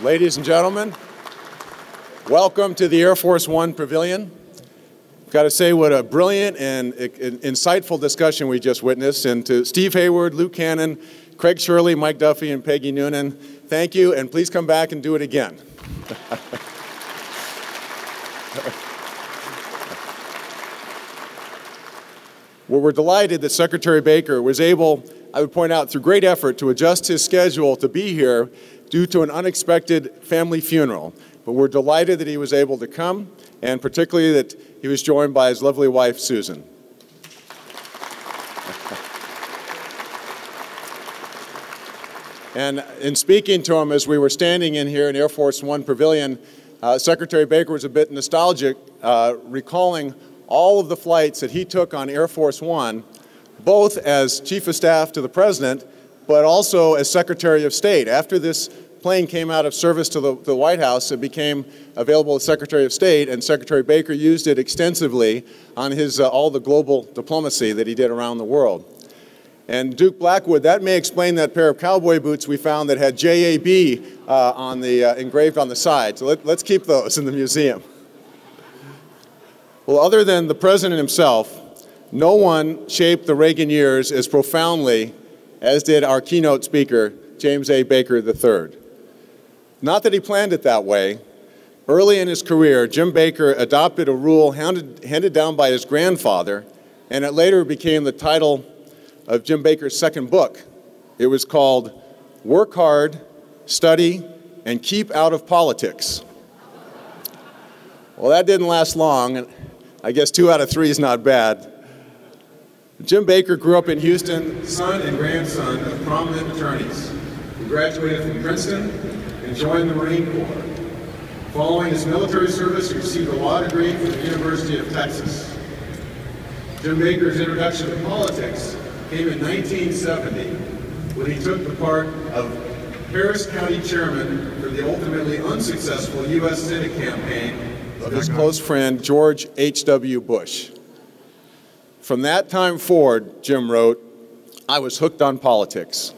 Ladies and gentlemen, welcome to the Air Force One Pavilion. I've got to say what a brilliant and insightful discussion we just witnessed. And to Steve Hayward, Luke Cannon, Craig Shirley, Mike Duffy, and Peggy Noonan, thank you, and please come back and do it again. Well, we're delighted that Secretary Baker was able, I would point out, through great effort to adjust his schedule to be here due to an unexpected family funeral. But we're delighted that he was able to come, and particularly that he was joined by his lovely wife, Susan. And in speaking to him as we were standing in here in Air Force One Pavilion, Secretary Baker was a bit nostalgic, recalling all of the flights that he took on Air Force One, both as Chief of Staff to the President, but also as Secretary of State. After this plane came out of service to the White House, it became available as Secretary of State, and Secretary Baker used it extensively on his all the global diplomacy that he did around the world. And Duke Blackwood, that may explain that pair of cowboy boots we found that had JAB engraved on the side. So let's keep those in the museum. Well, other than the President himself, no one shaped the Reagan years as profoundly as did our keynote speaker, James A. Baker III. Not that he planned it that way. Early in his career, Jim Baker adopted a rule handed down by his grandfather, and it later became the title of Jim Baker's second book. It was called Work Hard, Study, and Keep Out of Politics. Well, that didn't last long, and I guess 2 out of 3 is not bad. Jim Baker grew up in Houston, son and grandson of prominent attorneys. He graduated from Princeton and joined the Marine Corps. Following his military service, he received a law degree from the University of Texas. Jim Baker's introduction to politics came in 1970 when he took the part of Harris County Chairman for the ultimately unsuccessful U.S. Senate campaign of his close friend George H.W. Bush. From that time forward, Jim wrote, I was hooked on politics.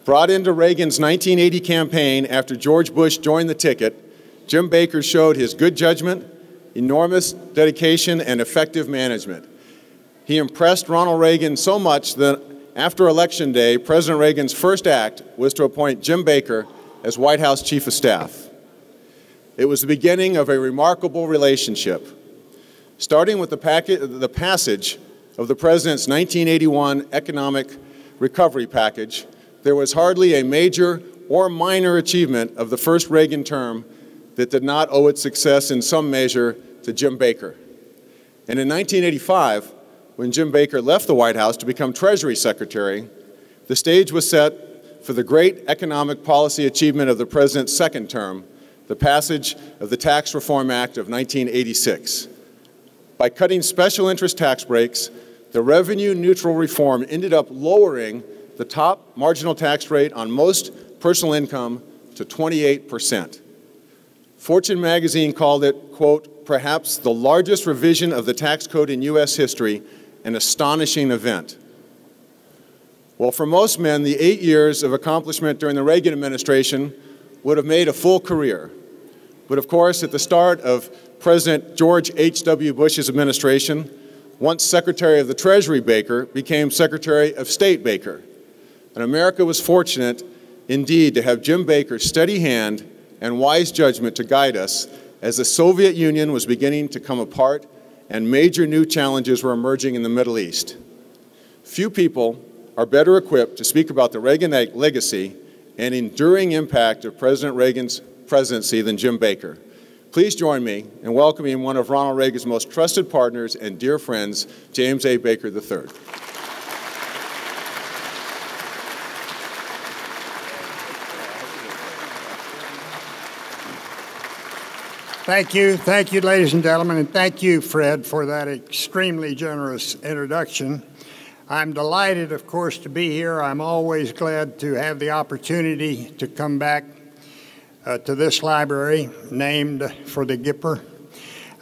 Brought into Reagan's 1980 campaign after George Bush joined the ticket, Jim Baker showed his good judgment, enormous dedication, and effective management. He impressed Ronald Reagan so much that after Election Day, President Reagan's first act was to appoint Jim Baker as White House Chief of Staff. It was the beginning of a remarkable relationship. Starting with the passage of the President's 1981 Economic Recovery Package, there was hardly a major or minor achievement of the first Reagan term that did not owe its success in some measure to Jim Baker. And in 1985, when Jim Baker left the White House to become Treasury Secretary, the stage was set for the great economic policy achievement of the President's second term, the passage of the Tax Reform Act of 1986. By cutting special interest tax breaks, the revenue-neutral reform ended up lowering the top marginal tax rate on most personal income to 28%. Fortune magazine called it, quote, perhaps the largest revision of the tax code in U.S. history, an astonishing event. Well, for most men, the 8 years of accomplishment during the Reagan administration would have made a full career. But of course, at the start of President George H.W. Bush's administration, once Secretary of the Treasury Baker became Secretary of State Baker. And America was fortunate indeed to have Jim Baker's steady hand and wise judgment to guide us as the Soviet Union was beginning to come apart and major new challenges were emerging in the Middle East. Few people are better equipped to speak about the Reagan legacy and enduring impact of President Reagan's presidency than Jim Baker. Please join me in welcoming one of Ronald Reagan's most trusted partners and dear friends, James A. Baker III. Thank you, ladies and gentlemen, and thank you, Fred, for that extremely generous introduction. I'm delighted, of course, to be here. I'm always glad to have the opportunity to come back to this library named for the Gipper.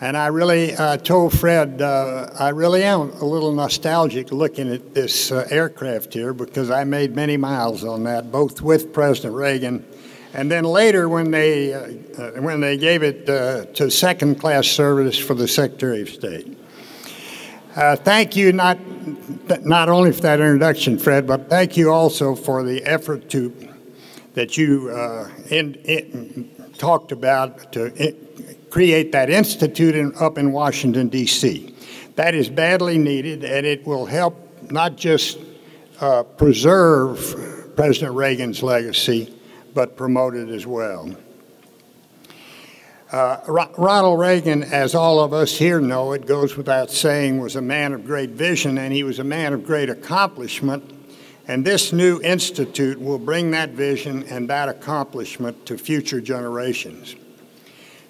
And I really told Fred, I really am a little nostalgic looking at this aircraft here because I made many miles on that, both with President Reagan And then later, when they gave it to second-class service for the Secretary of State. Thank you not only for that introduction, Fred, but thank you also for the effort that you talked about to create that institute up in Washington, D.C. That is badly needed, and it will help not just preserve President Reagan's legacy, but promote it as well. Ronald Reagan, as all of us here know, it goes without saying, was a man of great vision, and he was a man of great accomplishment. And this new institute will bring that vision and that accomplishment to future generations.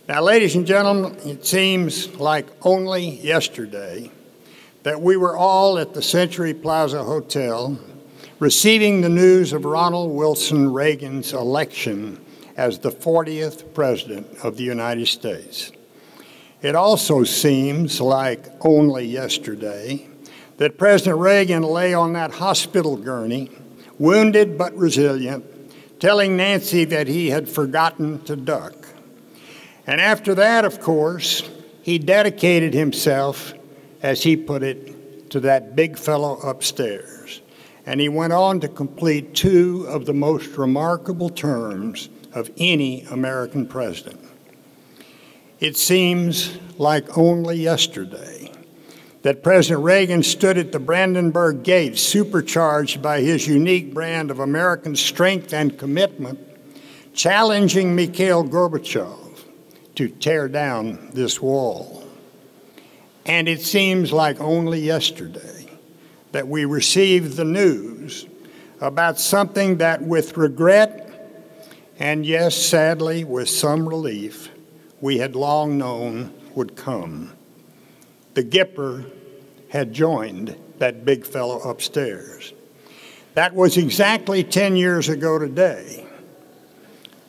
Now, ladies and gentlemen, it seems like only yesterday that we were all at the Century Plaza Hotel receiving the news of Ronald Wilson Reagan's election as the 40th President of the United States. It also seems like only yesterday that President Reagan lay on that hospital gurney, wounded but resilient, telling Nancy that he had forgotten to duck. And after that, of course, he dedicated himself, as he put it, to that big fellow upstairs. And he went on to complete two of the most remarkable terms of any American president. It seems like only yesterday that President Reagan stood at the Brandenburg Gate, supercharged by his unique brand of American strength and commitment, challenging Mikhail Gorbachev to tear down this wall. And it seems like only yesterday that we received the news about something that, with regret and, yes, sadly, with some relief, we had long known would come. The Gipper had joined that big fellow upstairs. That was exactly 10 years ago today.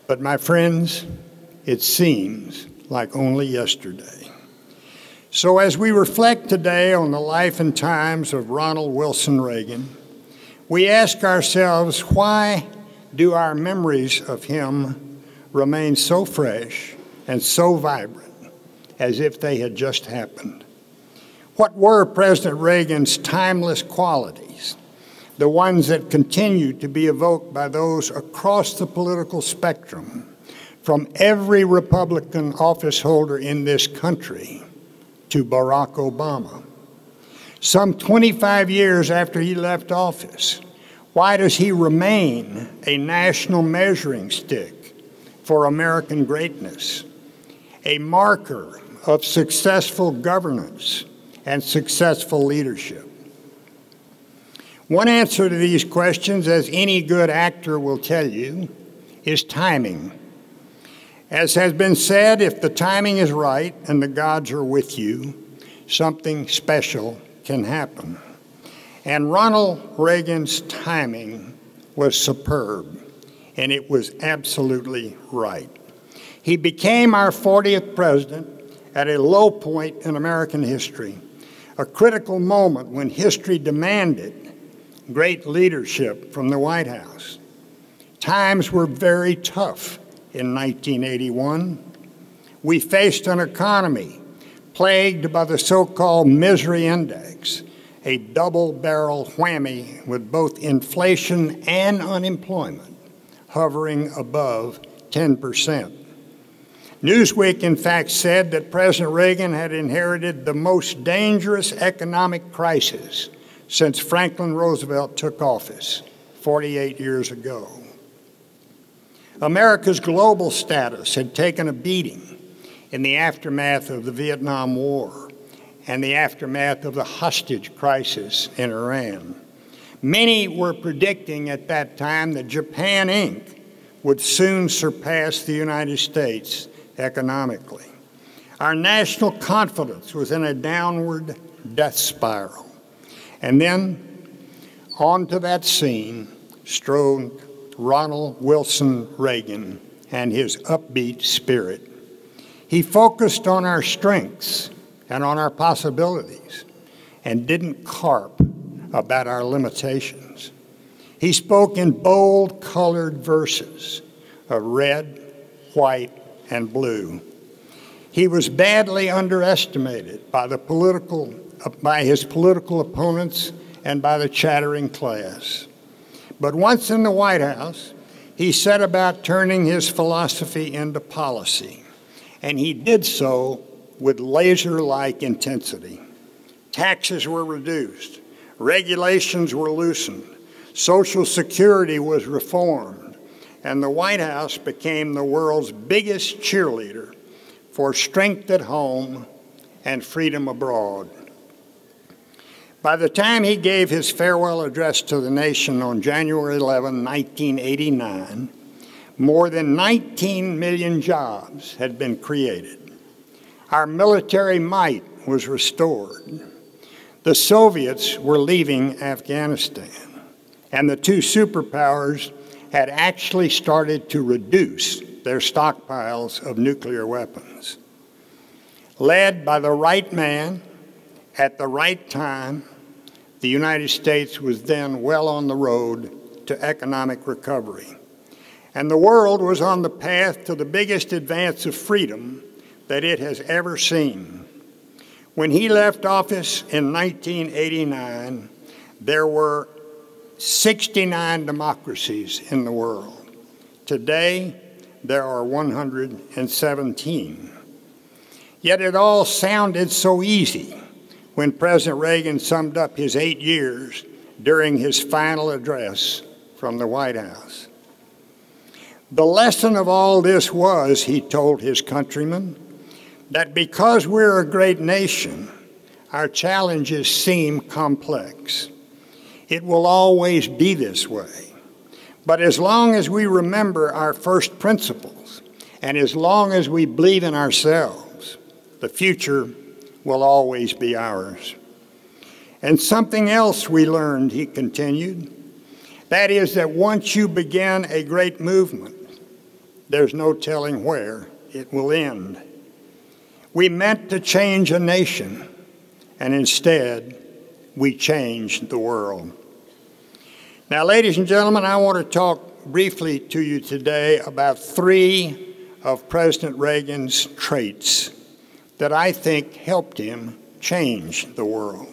But my friends, it seems like only yesterday. So as we reflect today on the life and times of Ronald Wilson Reagan, we ask ourselves, why do our memories of him remain so fresh and so vibrant as if they had just happened? What were President Reagan's timeless qualities, the ones that continue to be evoked by those across the political spectrum, from every Republican office holder in this country to Barack Obama? Some 25 years after he left office, why does he remain a national measuring stick for American greatness, a marker of successful governance and successful leadership? One answer to these questions, as any good actor will tell you, is timing. As has been said, if the timing is right and the gods are with you, something special can happen. And Ronald Reagan's timing was superb, and it was absolutely right. He became our 40th president at a low point in American history, a critical moment when history demanded great leadership from the White House. Times were very tough in 1981. We faced an economy plagued by the so-called misery index, a double-barrel whammy with both inflation and unemployment hovering above 10%. Newsweek, in fact, said that President Reagan had inherited the most dangerous economic crisis since Franklin Roosevelt took office 48 years ago. America's global status had taken a beating in the aftermath of the Vietnam War and the aftermath of the hostage crisis in Iran. Many were predicting at that time that Japan, Inc. would soon surpass the United States economically. Our national confidence was in a downward death spiral. And then onto that scene strode Ronald Wilson Reagan and his upbeat spirit. He focused on our strengths and on our possibilities and didn't carp about our limitations. He spoke in bold, colored verses of red, white, and blue. He was badly underestimated by his political opponents and by the chattering class. But once in the White House, he set about turning his philosophy into policy, and he did so with laser-like intensity. Taxes were reduced, regulations were loosened, Social Security was reformed, and the White House became the world's biggest cheerleader for strength at home and freedom abroad. By the time he gave his farewell address to the nation on January 11, 1989, more than 19 million jobs had been created. Our military might was restored. The Soviets were leaving Afghanistan, and the two superpowers had actually started to reduce their stockpiles of nuclear weapons. Led by the right man at the right time, the United States was then well on the road to economic recovery. And the world was on the path to the biggest advance of freedom that it has ever seen. When he left office in 1989, there were 69 democracies in the world. Today, there are 117. Yet it all sounded so easy when President Reagan summed up his 8 years during his final address from the White House. The lesson of all this was, he told his countrymen, that because we're a great nation, our challenges seem complex. It will always be this way. But as long as we remember our first principles, and as long as we believe in ourselves, the future will always be ours. And something else we learned, he continued, that is that once you begin a great movement, there's no telling where it will end. We meant to change a nation, and instead, we changed the world. Now, ladies and gentlemen, I want to talk briefly to you today about 3 of President Reagan's traits that I think helped him change the world.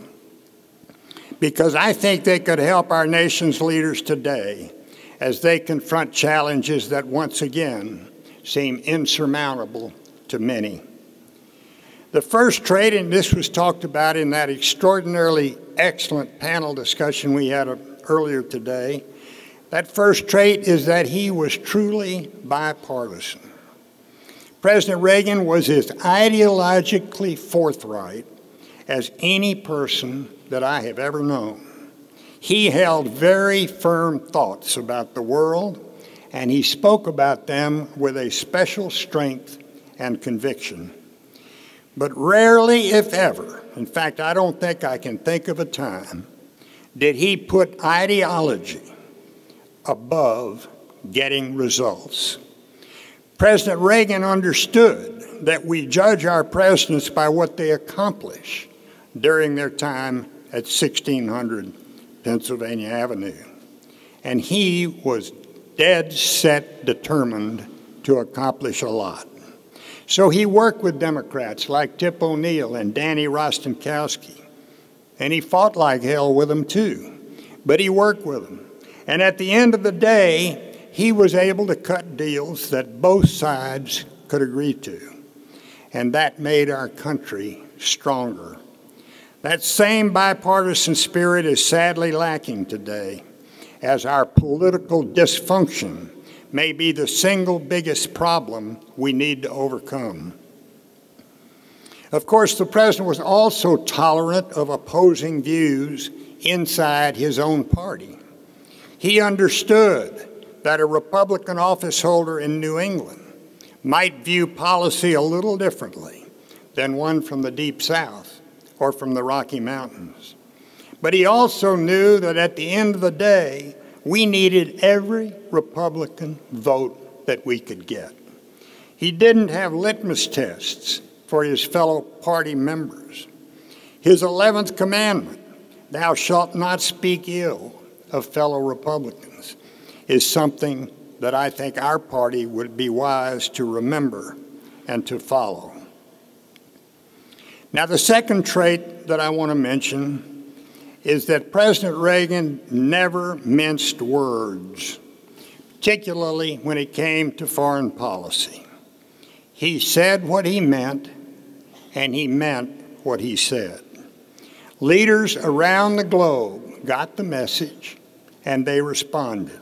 Because I think they could help our nation's leaders today as they confront challenges that once again seem insurmountable to many. The first trait, and this was talked about in that extraordinarily excellent panel discussion we had earlier today, that first trait is that he was truly bipartisan. President Reagan was as ideologically forthright as any person that I have ever known. He held very firm thoughts about the world, and he spoke about them with a special strength and conviction. But rarely, if ever, in fact, I don't think I can think of a time, did he put ideology above getting results. President Reagan understood that we judge our presidents by what they accomplish during their time at 1600 Pennsylvania Avenue. And he was dead set determined to accomplish a lot. So he worked with Democrats like Tip O'Neill and Danny Rostenkowski. And he fought like hell with them too. But he worked with them. And at the end of the day, he was able to cut deals that both sides could agree to. And that made our country stronger. That same bipartisan spirit is sadly lacking today, as our political dysfunction may be the single biggest problem we need to overcome. Of course, the president was also tolerant of opposing views inside his own party. He understood that a Republican office holder in New England might view policy a little differently than one from the Deep South or from the Rocky Mountains. But he also knew that at the end of the day, we needed every Republican vote that we could get. He didn't have litmus tests for his fellow party members. His 11th commandment, thou shalt not speak ill of fellow Republicans, is something that I think our party would be wise to remember and to follow. Now, the second trait that I want to mention is that President Reagan never minced words, particularly when it came to foreign policy. He said what he meant, and he meant what he said. Leaders around the globe got the message, and they responded.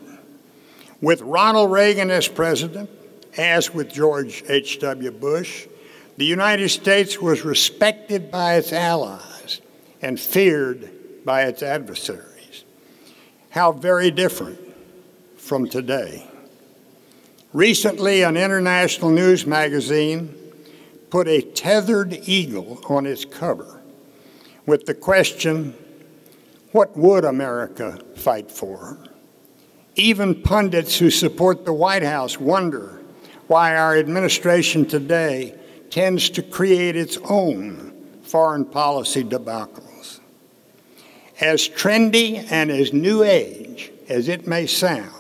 With Ronald Reagan as president, as with George H.W. Bush, the United States was respected by its allies and feared by its adversaries. How very different from today. Recently, an international news magazine put a tethered eagle on its cover with the question, what would America fight for? Even pundits who support the White House wonder why our administration today tends to create its own foreign policy debacles. As trendy and as new age as it may sound,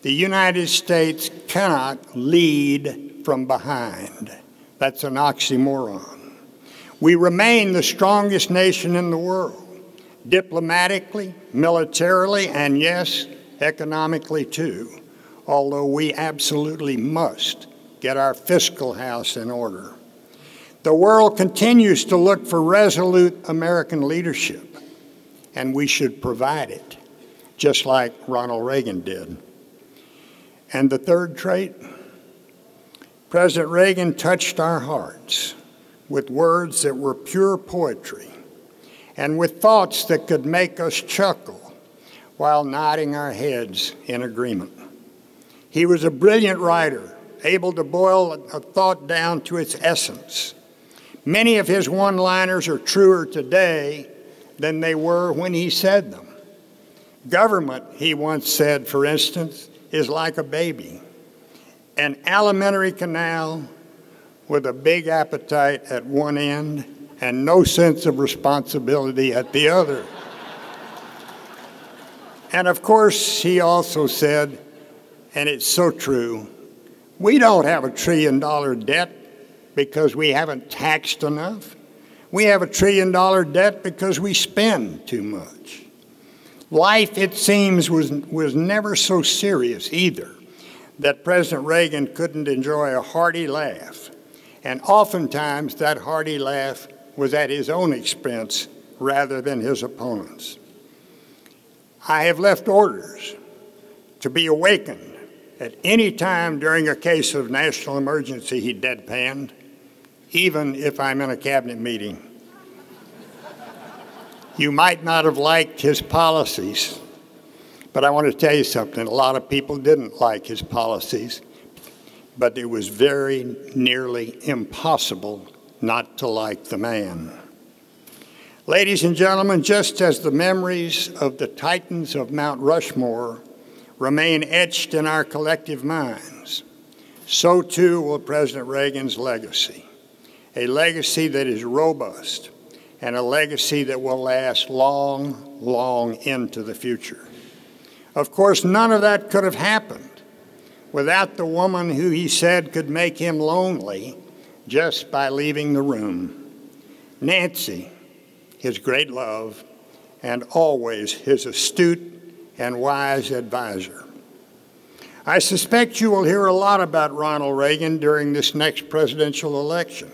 the United States cannot lead from behind. That's an oxymoron. We remain the strongest nation in the world, diplomatically, militarily, and yes, economically too, although we absolutely must get our fiscal house in order. The world continues to look for resolute American leadership, and we should provide it, just like Ronald Reagan did. And the third trait, President Reagan touched our hearts with words that were pure poetry and with thoughts that could make us chuckle while nodding our heads in agreement. He was a brilliant writer, able to boil a thought down to its essence. Many of his one-liners are truer today than they were when he said them. Government, he once said, for instance, is like a baby, an alimentary canal with a big appetite at one end and no sense of responsibility at the other. And of course, he also said, and it's so true, we don't have $1 trillion debt because we haven't taxed enough. We have $1 trillion debt because we spend too much. Life, it seems, was never so serious either that President Reagan couldn't enjoy a hearty laugh. And oftentimes that hearty laugh was at his own expense rather than his opponents. I have left orders to be awakened at any time during a case of national emergency, he deadpanned, even if I'm in a cabinet meeting. You might not have liked his policies, but I want to tell you something. A lot of people didn't like his policies, but it was very nearly impossible not to like the man. Ladies and gentlemen, just as the memories of the Titans of Mount Rushmore remain etched in our collective minds, so too will President Reagan's legacy, a legacy that is robust and a legacy that will last long, long into the future. Of course, none of that could have happened without the woman who he said could make him lonely just by leaving the room, Nancy, his great love, and always his astute and wise advisor. I suspect you will hear a lot about Ronald Reagan during this next presidential election,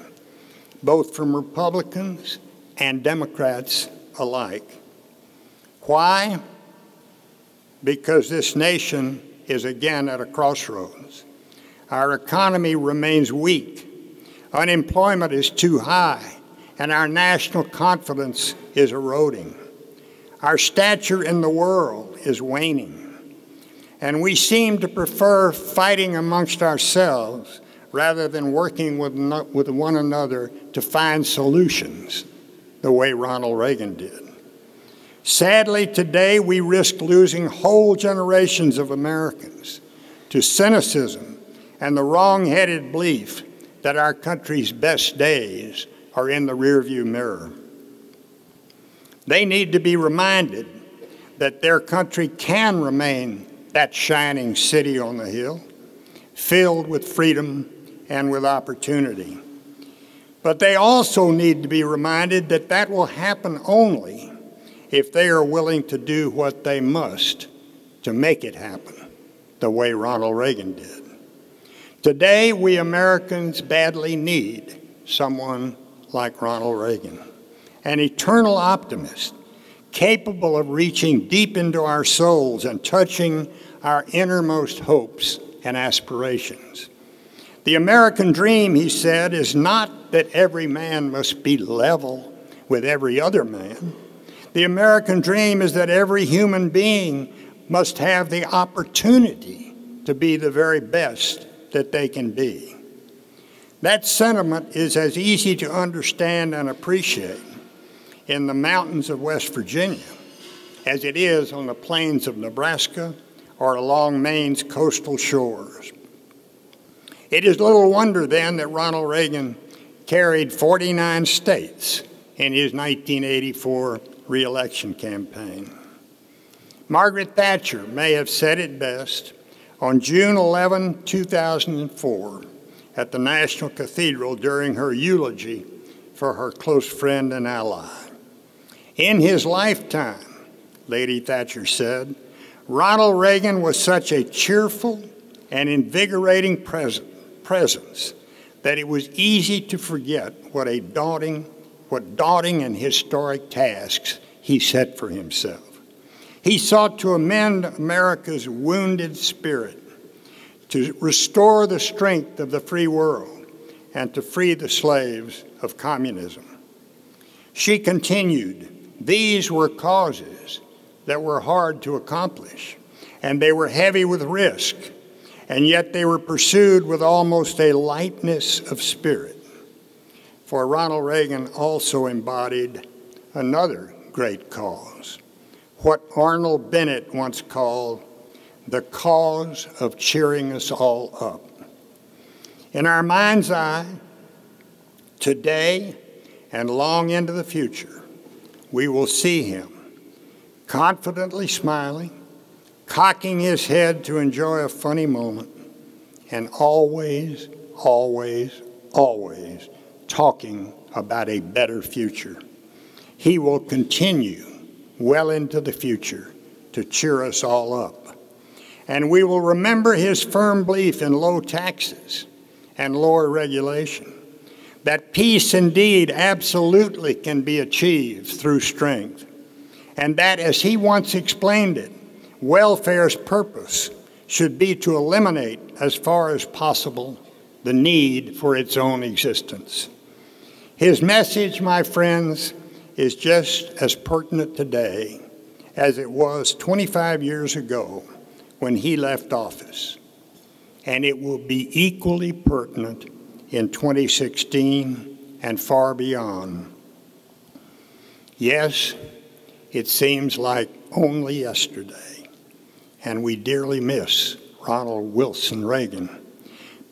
both from Republicans and Democrats alike. Why? Because this nation is again at a crossroads. Our economy remains weak, unemployment is too high, and our national confidence is eroding. Our stature in the world is waning, and we seem to prefer fighting amongst ourselves rather than working with one another to find solutions the way Ronald Reagan did. Sadly, today we risk losing whole generations of Americans to cynicism and the wrong-headed belief that our country's best days are in the rearview mirror. They need to be reminded that their country can remain that shining city on the hill, filled with freedom and with opportunity. But they also need to be reminded that that will happen only if they are willing to do what they must to make it happen, the way Ronald Reagan did. Today, we Americans badly need someone like Ronald Reagan, an eternal optimist, capable of reaching deep into our souls and touching our innermost hopes and aspirations. The American dream, he said, is not that every man must be level with every other man. The American dream is that every human being must have the opportunity to be the very best that they can be. That sentiment is as easy to understand and appreciate in the mountains of West Virginia as it is on the plains of Nebraska or along Maine's coastal shores. It is little wonder then that Ronald Reagan carried 49 states in his 1984 re-election campaign. Margaret Thatcher may have said it best on June 11, 2004, at the National Cathedral during her eulogy for her close friend and ally. In his lifetime, Lady Thatcher said, Ronald Reagan was such a cheerful and invigorating presence that it was easy to forget what daunting and historic tasks he set for himself. He sought to amend America's wounded spirit, to restore the strength of the free world, and to free the slaves of communism. She continued, these were causes that were hard to accomplish, and they were heavy with risk, and yet they were pursued with almost a lightness of spirit. For Ronald Reagan also embodied another great cause, what Arnold Bennett once called the cause of cheering us all up. In our mind's eye, today and long into the future, we will see him confidently smiling, cocking his head to enjoy a funny moment, and always, always, always talking about a better future. He will continue well into the future to cheer us all up. And we will remember his firm belief in low taxes and lower regulation, that peace indeed absolutely can be achieved through strength, and that, as he once explained it, welfare's purpose should be to eliminate, as far as possible, the need for its own existence. His message, my friends, is just as pertinent today as it was 25 years ago when he left office, and it will be equally pertinent in 2016 and far beyond. Yes, it seems like only yesterday, and we dearly miss Ronald Wilson Reagan,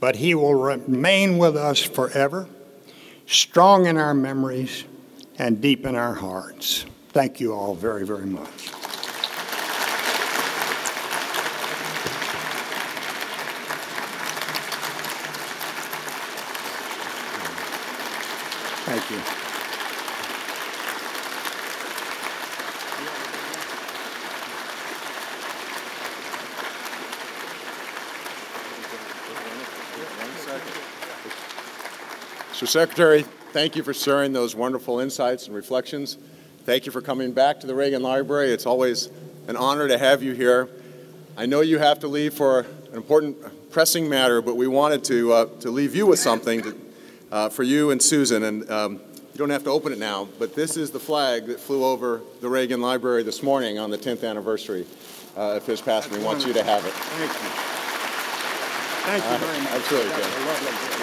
but he will remain with us forever, strong in our memories and deep in our hearts. Thank you all very, very much. Thank you. Mr. Secretary, thank you for sharing those wonderful insights and reflections. Thank you for coming back to the Reagan Library. It's always an honor to have you here. I know you have to leave for an important pressing matter, but we wanted to leave you with something for you and Susan. And you don't have to open it now, but this is the flag that flew over the Reagan Library this morning on the 10th anniversary of his passing. We want you to have it. Thank you. Thank you very much. Absolutely. That's a lovely day.